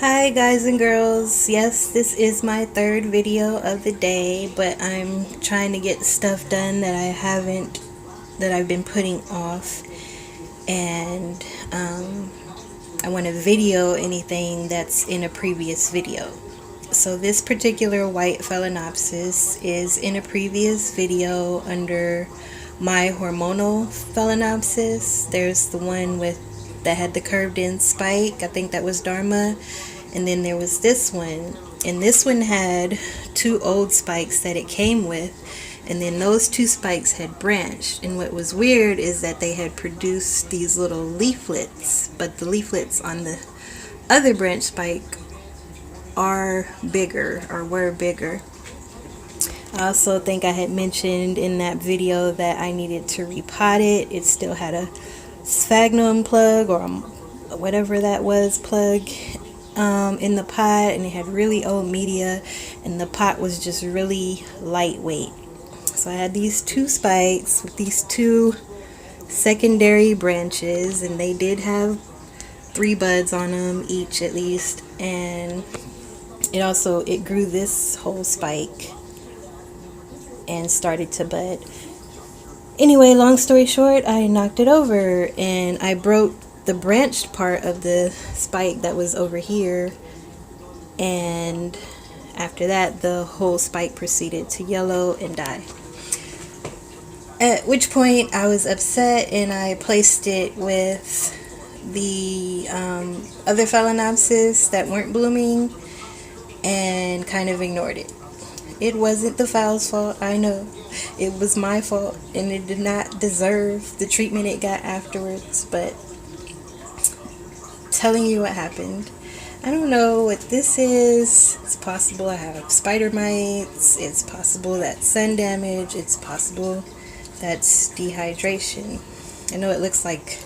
Hi guys and girls. Yes, this is my third video of the day, but I'm trying to get stuff done that I've been putting off, and I want to video anything that's in a previous video. So this particular white Phalaenopsis is in a previous video under my Hormonal Phalaenopsis. There's the one that had the curved in spike. I think that was Dharma. And then there was this one. And this one had two old spikes that it came with. And then those two spikes had branched. And what was weird is that they had produced these little leaflets. But the leaflets on the other branch spike are bigger, or were bigger. I also think I had mentioned in that video that I needed to repot it. It still had a sphagnum plug, or whatever that was, plug in the pot, and it had really old media, and the pot was just really lightweight. So I had these two spikes with these two secondary branches, and they did have 3 buds on them each at least, and it grew this whole spike and started to bud. Anyway, long story short, I knocked it over and I broke the branched part of the spike that was over here, and after that the whole spike proceeded to yellow and die. At which point I was upset and I placed it with the other Phalaenopsis that weren't blooming and kind of ignored it. It wasn't the Phals' fault, I know. It was my fault, and it did not deserve the treatment it got afterwards, but telling you what happened. I don't know what this is. It's possible I have spider mites. It's possible that's sun damage. It's possible that's dehydration. I know it looks like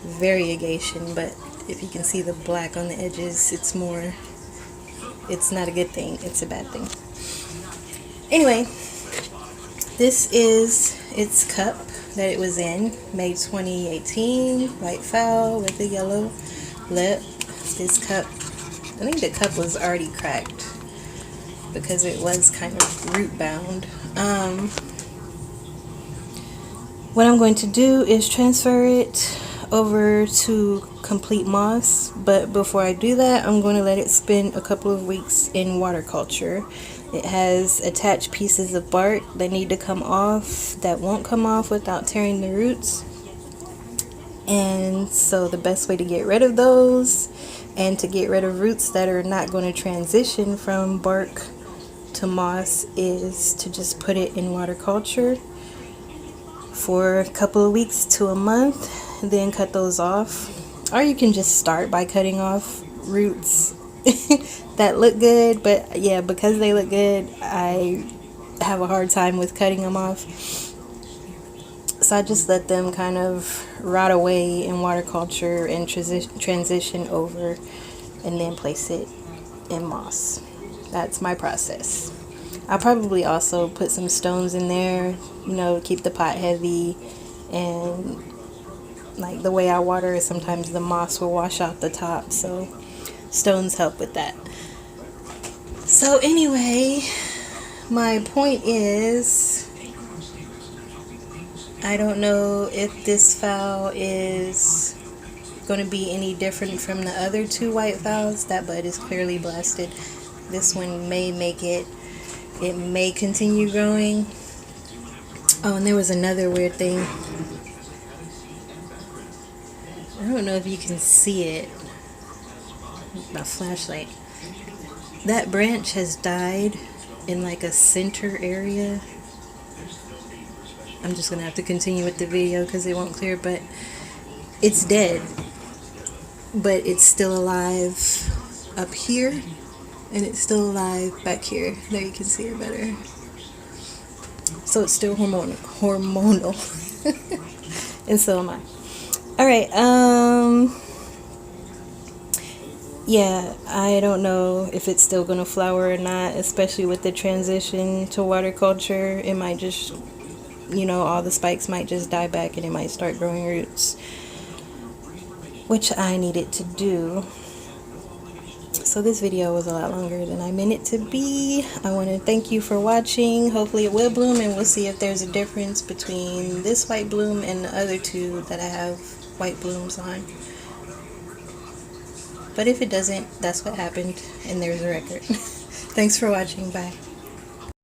variegation, but if you can see the black on the edges, it's not a good thing. It's a bad thing. Anyway, this is its cup that it was in, May 2018, white fowl with a yellow lip. This cup, I think the cup was already cracked because it was kind of root bound. What I'm going to do is transfer it over to complete moss, but before I do that, I'm going to let it spend a couple of weeks in water culture. It has attached pieces of bark that need to come off, that won't come off without tearing the roots. And so the best way to get rid of those and to get rid of roots that are not going to transition from bark to moss is to just put it in water culture for a couple of weeks to a month, then cut those off. Or you can just start by cutting off roots that look good, but yeah, because they look good, I have a hard time with cutting them off. So I just let them kind of rot away in water culture and transition over, and then place it in moss. That's my process. I'll probably also put some stones in there, keep the pot heavy, and like the way I water, sometimes the moss will wash out the top, so stones help with that. So anyway, my point is, I don't know if this fowl is going to be any different from the other two white fowls. That bud is clearly blasted. This one may make it. It may continue growing. Oh, and there was another weird thing. I don't know if you can see it. My flashlight. That branch has died in like a center area. I'm just gonna have to continue with the video because it won't clear, but it's dead. But it's still alive up here, and it's still alive back here. There, you can see it better. So it's still hormonal. And so am I. Alright, yeah, I don't know if it's still gonna flower or not, especially with the transition to water culture. It might just, all the spikes might just die back and it might start growing roots, which I needed to do. So this video was a lot longer than I meant it to be. I want to thank you for watching. Hopefully it will bloom, and we'll see if there's a difference between this white bloom and the other two that I have white blooms on. But if it doesn't, that's what happened, and there's a record. Thanks for watching. Bye.